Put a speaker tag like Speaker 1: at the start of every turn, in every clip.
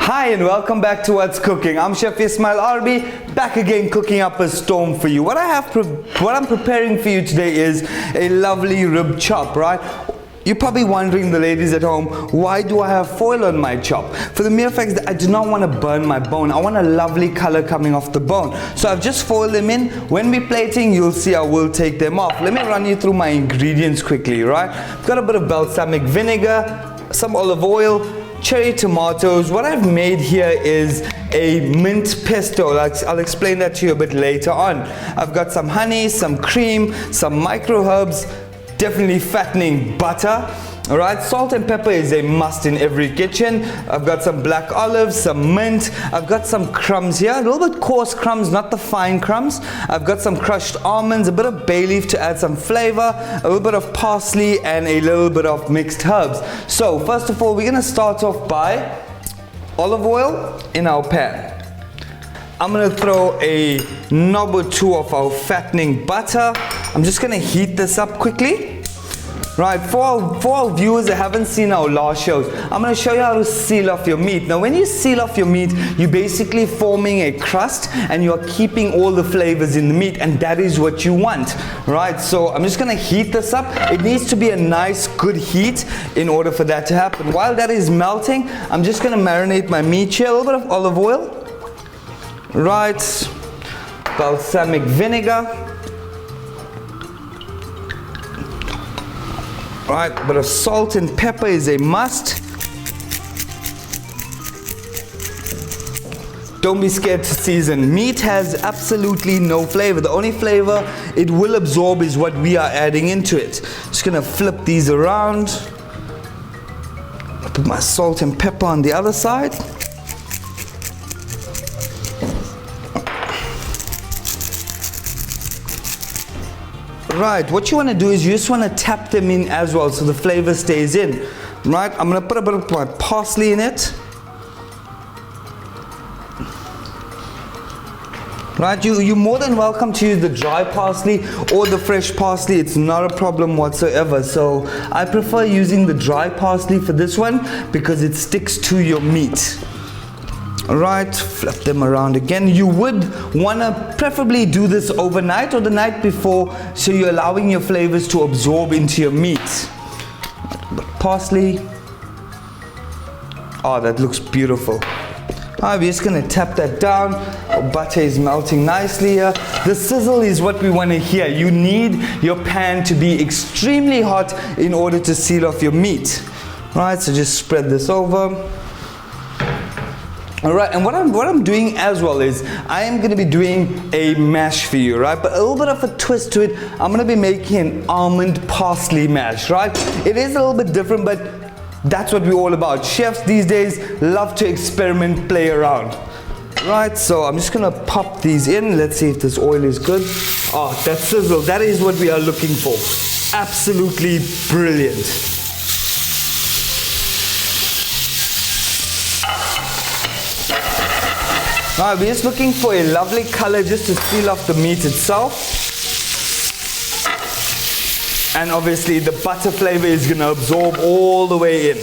Speaker 1: Hi and welcome back to What's Cooking. I'm Chef Ismail Arbee, back again cooking up a storm for you. What I'm preparing for you today is a lovely rib chop, right? You're probably wondering, the ladies at home, why do I have foil on my chop? For the mere fact that I do not want to burn my bone. I want a lovely color coming off the bone. So I've just foiled them in. When we're plating, you'll see I will take them off. Let me run you through my ingredients quickly, right? I've got a bit of balsamic vinegar, some olive oil, cherry tomatoes. What I've made here is a mint pesto. I'll explain that to you a bit later on. I've got some honey, some cream, some micro herbs, definitely fattening butter. Alright, salt and pepper is a must in every kitchen. I've got some black olives, some mint. I've got some crumbs here, a little bit coarse crumbs, not the fine crumbs. I've got some crushed almonds, a bit of bay leaf to add some flavor, a little bit of parsley, and a little bit of mixed herbs. So first of all, we're going to start off by olive oil in our pan. I'm going to throw a knob or two of our fattening butter. I'm just going to heat this up quickly. Right, for our viewers that haven't seen our last shows, I'm going to show you how to seal off your meat. Now when you seal off your meat, you're basically forming a crust and you're keeping all the flavors in the meat, and that is what you want. Right, so I'm just going to heat this up. It needs to be a nice good heat in order for that to happen. While that is melting, I'm just going to marinate my meat here. A little bit of olive oil. Right, balsamic vinegar. Right, a bit of salt and pepper is a must. Don't be scared to season. Meat has absolutely no flavor. The only flavor it will absorb is what we are adding into it. Just gonna flip these around. I'll put my salt and pepper on the other side. Right, what you want to do is you just want to tap them in as well so the flavor stays in. Right, I'm going to put a bit of my parsley in it. Right, you're more than welcome to use the dry parsley or the fresh parsley. It's not a problem whatsoever. So I prefer using the dry parsley for this one because it sticks to your meat. Alright, flip them around again. You would want to preferably do this overnight or the night before, so you're allowing your flavors to absorb into your meat. Parsley. Oh, that looks beautiful. Alright, we're just going to tap that down. Our butter is melting nicely here. The sizzle is what we want to hear. You need your pan to be extremely hot in order to seal off your meat. Alright, so just spread this over. Alright, and what I'm doing as well is I am going to be doing a mash for you, right? But a little bit of a twist to it. I'm going to be making an almond parsley mash, right? It is a little bit different, but that's what we're all about. Chefs these days love to experiment, play around. Right, so I'm just going to pop these in. Let's see if this oil is good. Oh, that sizzle, that is what we are looking for. Absolutely brilliant. Now we're just looking for a lovely color just to seal off the meat itself. And obviously the butter flavor is going to absorb all the way in.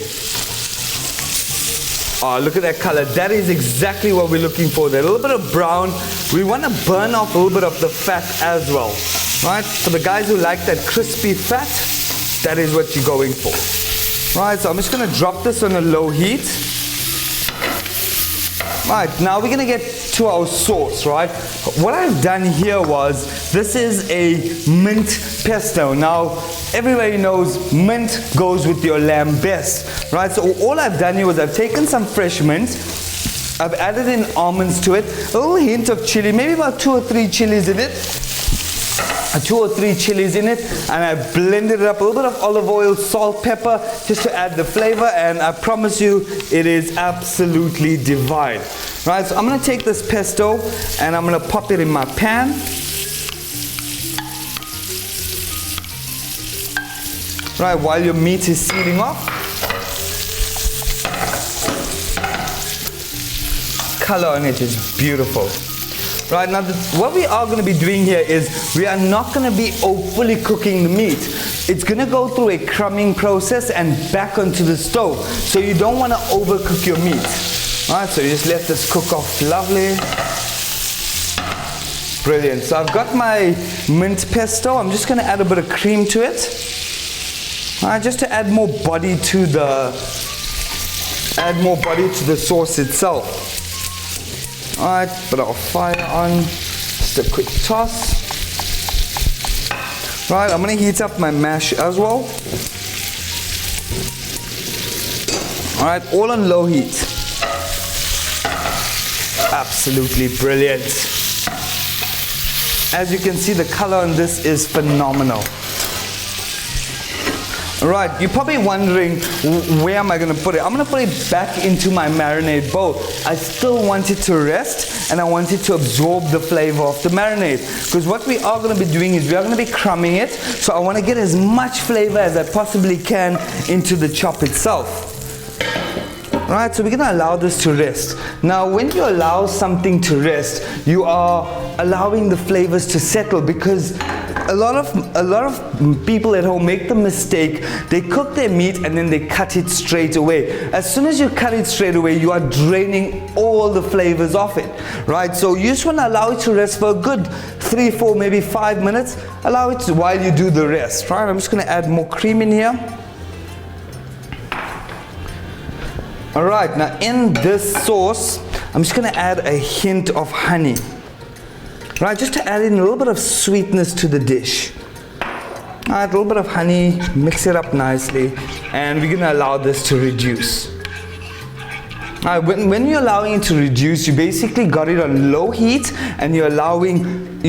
Speaker 1: Oh, look at that color. That is exactly what we're looking for there. A little bit of brown. We want to burn off a little bit of the fat as well. Right? For the guys who like that crispy fat, that is what you're going for. Right, so I'm just going to drop this on a low heat. Right, now we're going to get to our sauce, right? What I've done here was, this is a mint pesto. Now, everybody knows mint goes with your lamb best, right? So all I've done here was I've taken some fresh mint, I've added in almonds to it, a little hint of chili, maybe about 2 or 3 chilies in it. 2 or 3 chilies in it, and I blended it up, a little bit of olive oil, salt, pepper, just to add the flavor, and I promise you it is absolutely divine. Right, so I'm going to take this pesto and I'm going to pop it in my pan. Right, while your meat is sealing off. Color on it is beautiful. Right, now what we are going to be doing here is we are not going to be fully cooking the meat. It's going to go through a crumbing process and back onto the stove. So you don't want to overcook your meat. Alright, so you just let this cook off lovely. Brilliant. So I've got my mint pesto. I'm just going to add a bit of cream to it. Alright, just to add more body to the sauce itself. Alright, put our fire on. Just a quick toss. Right, I'm going to heat up my mash as well. Alright, all on low heat. Absolutely brilliant. As you can see, the color on this is phenomenal. Alright, you're probably wondering, where am I going to put it? I'm going to put it back into my marinade bowl. I still want it to rest, and I want it to absorb the flavor of the marinade. Because what we are going to be doing is we are going to be crumbing it. So I want to get as much flavor as I possibly can into the chop itself. Right, so we're going to allow this to rest. Now, when you allow something to rest, you are allowing the flavors to settle, because a lot of people at home make the mistake. They cook their meat and then they cut it straight away. As soon as you cut it straight away, you are draining all the flavors off it. Right, so you just want to allow it to rest for a good 3, 4, maybe 5 minutes. Allow it while you do the rest. Right, I'm just going to add more cream in here. Alright, now in this sauce, I'm just going to add a hint of honey. Right, just to add in a little bit of sweetness to the dish. Alright, a little bit of honey, mix it up nicely, and we're going to allow this to reduce. Alright, when you're allowing it to reduce, you basically got it on low heat, and you're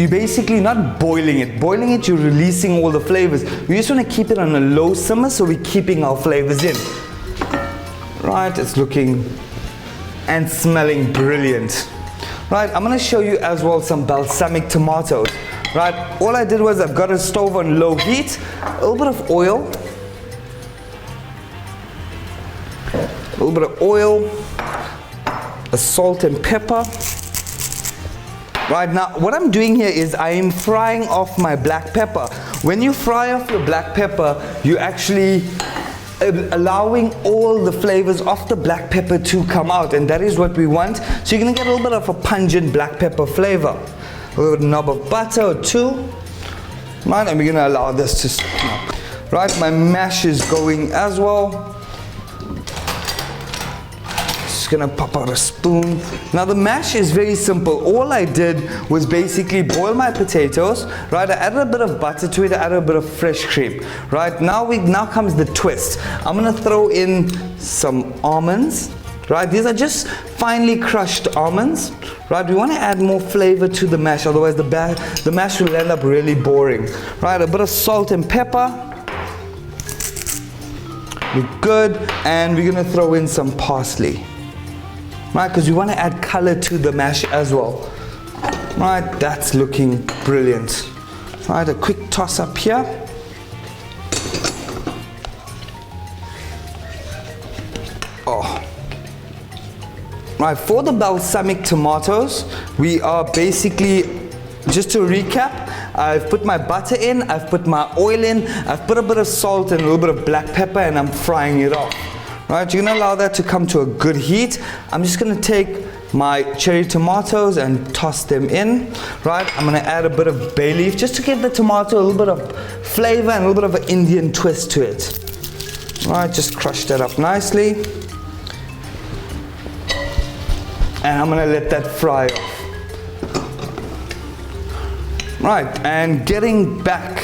Speaker 1: basically not boiling it. Boiling it, you're releasing all the flavors. We just want to keep it on a low simmer, so we're keeping our flavors in. Right, it's looking and smelling brilliant. Right, I'm going to show you as well some balsamic tomatoes. Right, all I did was I've got a stove on low heat, a little bit of oil, a salt and pepper. Right, now what I'm doing here is I am frying off my black pepper. When you fry off your black pepper, you actually allowing all the flavors of the black pepper to come out, and that is what we want. So you're going to get a little bit of a pungent black pepper flavor. A little knob of butter or 2. Right, and we're going to allow this to simmer. Right, my mash is going as well. Just going to pop out a spoon. Now the mash is very simple. All I did was basically boil my potatoes. Right, I added a bit of butter to it, I added a bit of fresh cream. Right, now comes the twist. I'm going to throw in some almonds. Right, these are just finely crushed almonds. Right, we want to add more flavor to the mash, otherwise the mash will end up really boring. Right, a bit of salt and pepper. Look good, and we're going to throw in some parsley. Right, because we want to add color to the mash as well. Right, that's looking brilliant. Right, a quick toss up here. Oh. Right, for the balsamic tomatoes, we are basically, just to recap, I've put my butter in, I've put my oil in, I've put a bit of salt and a little bit of black pepper, and I'm frying it off. Right, you're going to allow that to come to a good heat. I'm just going to take my cherry tomatoes and toss them in. Right, I'm going to add a bit of bay leaf just to give the tomato a little bit of flavor and a little bit of an Indian twist to it. Right, just crush that up nicely. And I'm going to let that fry off. Right, and getting back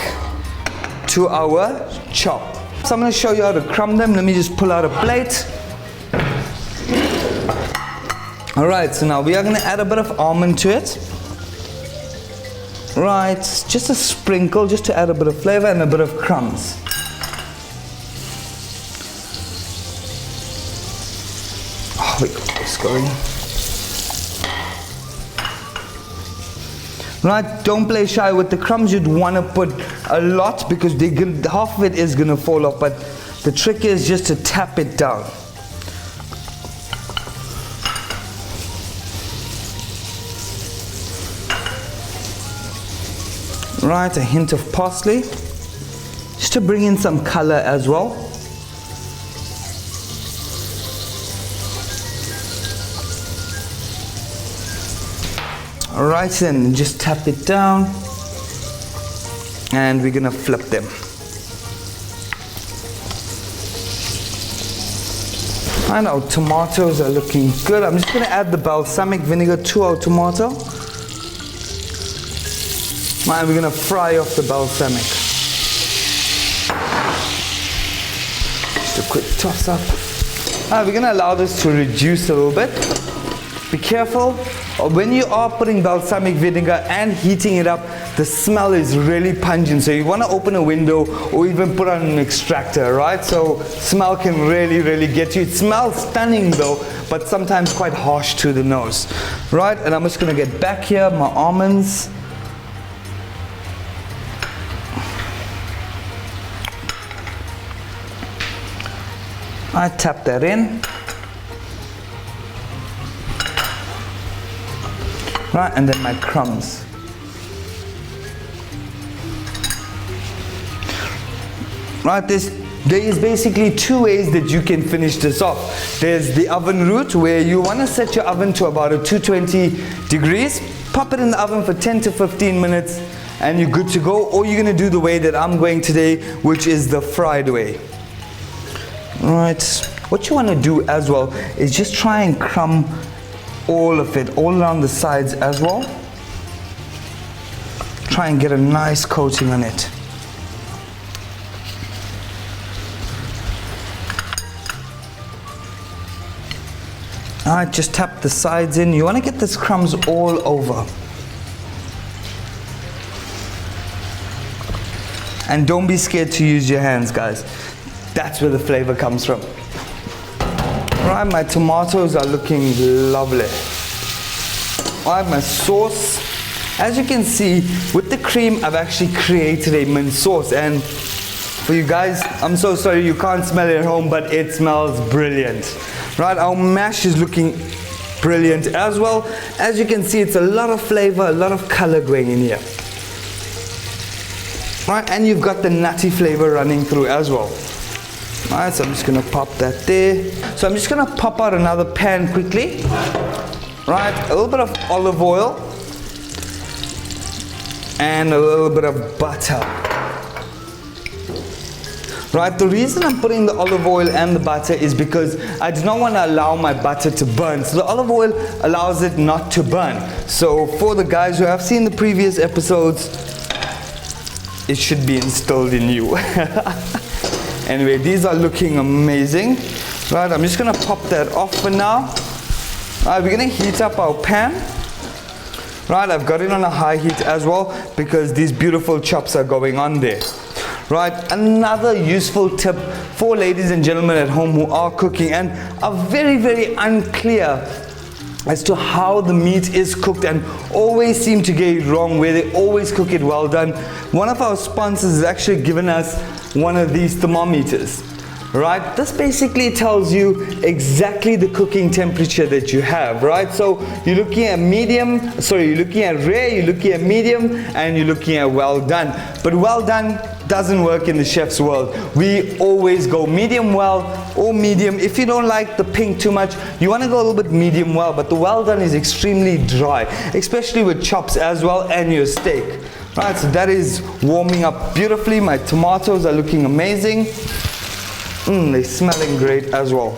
Speaker 1: to our chop. So I'm going to show you how to crumb them. Let me just pull out a plate. Alright, so now we are going to add a bit of almond to it. Right, just a sprinkle, just to add a bit of flavor, and a bit of crumbs. Oh, wait, it's going. Right, don't play shy with the crumbs. You'd want to put a lot, because half of it is going to fall off, but the trick is just to tap it down. Right, a hint of parsley, just to bring in some color as well. Alright, then just tap it down and we're gonna flip them. And our tomatoes are looking good. I'm just gonna add the balsamic vinegar to our tomato. And we're gonna fry off the balsamic. Just a quick toss up. We're gonna allow this to reduce a little bit. Be careful, when you are putting balsamic vinegar and heating it up, the smell is really pungent. So you wanna open a window or even put on an extractor, right? So smell can really get you. It smells stunning though, but sometimes quite harsh to the nose, right? And I'm just gonna get back here, my almonds. I tap that in. Right, and then my crumbs. Right, there is basically two ways that you can finish this off. There's the oven route, where you want to set your oven to about a 220 degrees, pop it in the oven for 10 to 15 minutes, and you're good to go. Or you're going to do the way that I'm going today, which is the fried way. Right, what you want to do as well is just try and crumb all of it, all around the sides as well. Try and get a nice coating on it. Alright, just tap the sides in. You want to get these crumbs all over. And don't be scared to use your hands, guys. That's where the flavor comes from. Right, my tomatoes are looking lovely. Alright, my sauce. As you can see, with the cream, I've actually created a mint sauce. And for you guys, I'm so sorry you can't smell it at home, but it smells brilliant. Right, our mash is looking brilliant as well. As you can see, it's a lot of flavor, a lot of color going in here. Right, and you've got the nutty flavor running through as well. Alright, so I'm just going to pop that there. So I'm just going to pop out another pan quickly. Right, a little bit of olive oil and a little bit of butter. Right, the reason I'm putting the olive oil and the butter is because I do not want to allow my butter to burn. So the olive oil allows it not to burn. So for the guys who have seen the previous episodes, it should be instilled in you. Anyway, these are looking amazing. Right, I'm just going to pop that off for now. Right, we're going to heat up our pan. Right, I've got it on a high heat as well because these beautiful chops are going on there. Right, another useful tip for ladies and gentlemen at home who are cooking and are very unclear as to how the meat is cooked and always seem to get it wrong, where they always cook it well done. One of our sponsors has actually given us one of these thermometers. Right, this basically tells you exactly the cooking temperature that you have, right? So you're looking at medium, sorry, you're looking at rare, you're looking at medium, and you're looking at well done. But well done doesn't work in the chef's world. We always go medium well or medium. If you don't like the pink too much, you want to go a little bit medium well, but the well done is extremely dry, especially with chops as well and your steak. Right, so that is warming up beautifully. My tomatoes are looking amazing. They're smelling great as well.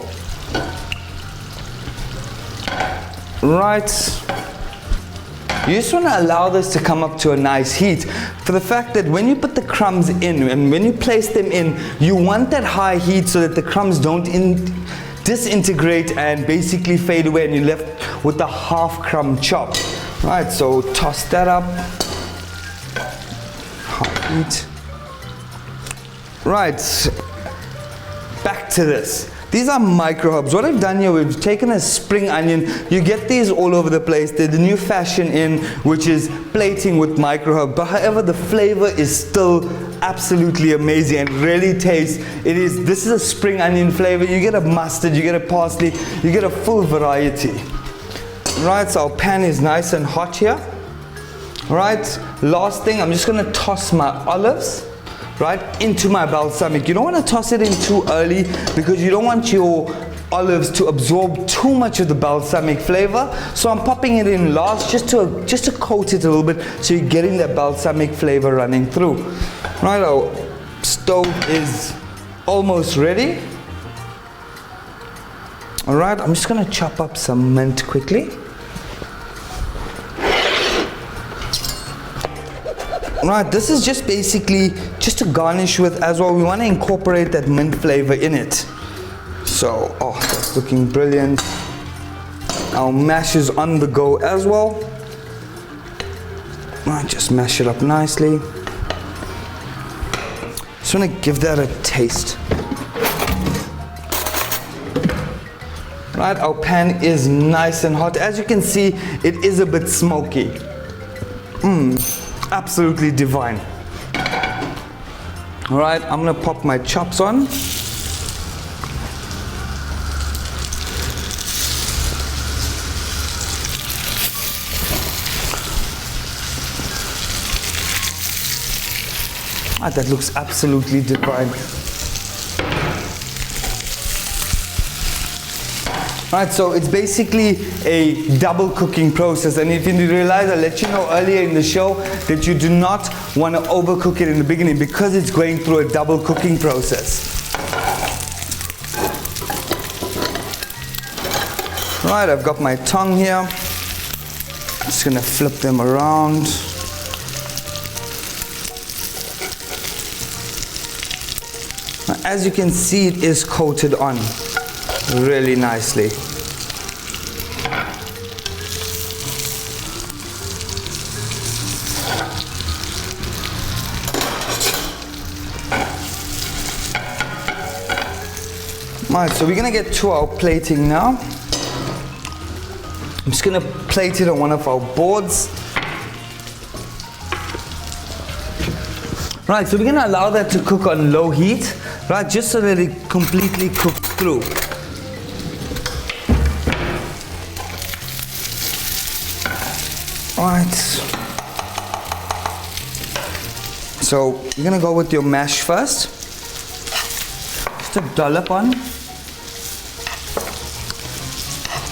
Speaker 1: Right, you just want to allow this to come up to a nice heat for the fact that when you put the crumbs in and when you place them in, you want that high heat so that the crumbs don't disintegrate and basically fade away and you're left with a half crumb chop. Right, so toss that up. High heat. Right. Back to this. These are micro herbs. What I've done here, we've taken a spring onion. You get these all over the place. They're the new fashion in, which is plating with micro herb. But however, the flavor is still absolutely amazing and really tastes. This is a spring onion flavor. You get a mustard, you get a parsley, you get a full variety. Right, so our pan is nice and hot here. Right, last thing, I'm just gonna toss my olives right into my balsamic. You don't want to toss it in too early because you don't want your olives to absorb too much of the balsamic flavor, so I'm popping it in last just to coat it a little bit, so you're getting that balsamic flavor running through. Right, our stove is almost ready. All right, I'm just gonna chop up some mint quickly. Right, this is just basically just to garnish with as well. We want to incorporate that mint flavor in it. So, oh, that's looking brilliant. Our mash is on the go as well. Right, just mash it up nicely. Just want to give that a taste. Right, our pan is nice and hot. As you can see, it is a bit smoky. Absolutely divine. All right, I'm gonna pop my chops on. Ah, that looks absolutely divine. Right, so it's basically a double cooking process, and if you realize, I let you know earlier in the show that you do not want to overcook it in the beginning because it's going through a double cooking process. Right, I've got my tongue here. I'm just going to flip them around. Now, as you can see, it is coated on really nicely. Alright, so we're gonna get to our plating now. I'm just gonna plate it on one of our boards. Right, so we're gonna allow that to cook on low heat, right, just so that it completely cooks through. Right, so you're gonna go with your mash first. Just a dollop on.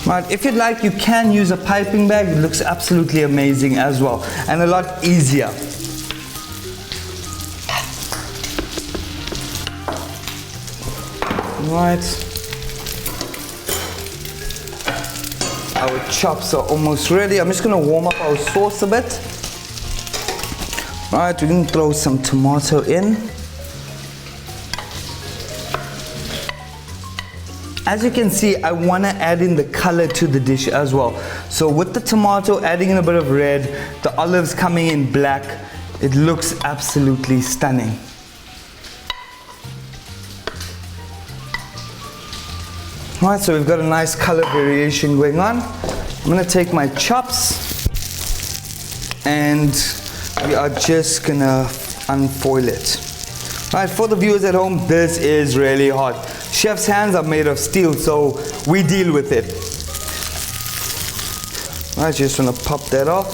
Speaker 1: Right, if you'd like, you can use a piping bag. It looks absolutely amazing as well, and a lot easier. Right, our chops are almost ready. I'm just going to warm up our sauce a bit. Right, we're going to throw some tomato in. As you can see, I want to add in the color to the dish as well. So with the tomato adding in a bit of red, the olives coming in black, it looks absolutely stunning. Alright, so we've got a nice color variation going on. I'm going to take my chops and we are just going to unfoil it. Alright, for the viewers at home, this is really hot. Chef's hands are made of steel, so we deal with it. I just want to pop that off.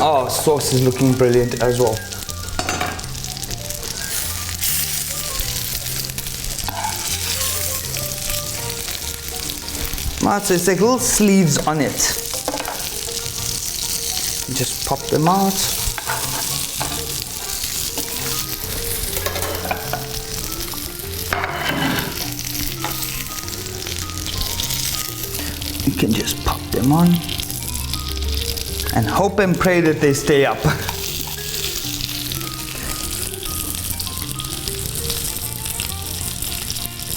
Speaker 1: Oh, sauce is looking brilliant as well. Right, so it's like little sleeves on it. Just pop them out. You can just pop them on and hope and pray that they stay up.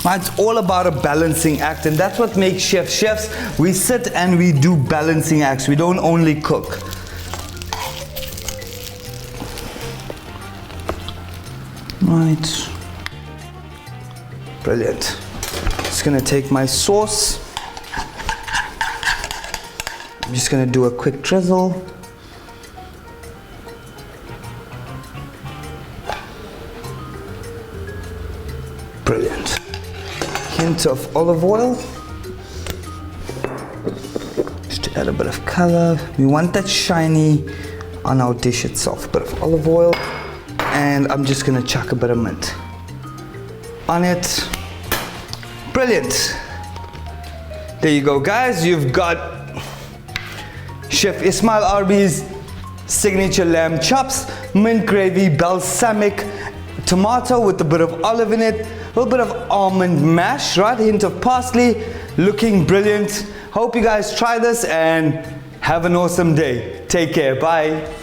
Speaker 1: It's all about a balancing act, and that's what makes chefs. We sit and we do balancing acts. We don't only cook. Right. Brilliant. Just gonna take my sauce. I'm just going to do a quick drizzle. Brilliant. Hint of olive oil. Just to add a bit of color. We want that shiny on our dish itself. A bit of olive oil. And I'm just going to chuck a bit of mint. on it. Brilliant. There you go, guys. You've got Chef Ismail Arbee's signature lamb chops, mint gravy, balsamic tomato with a bit of olive in it, a little bit of almond mash, right? A hint of parsley. Looking brilliant. Hope you guys try this and have an awesome day. Take care. Bye.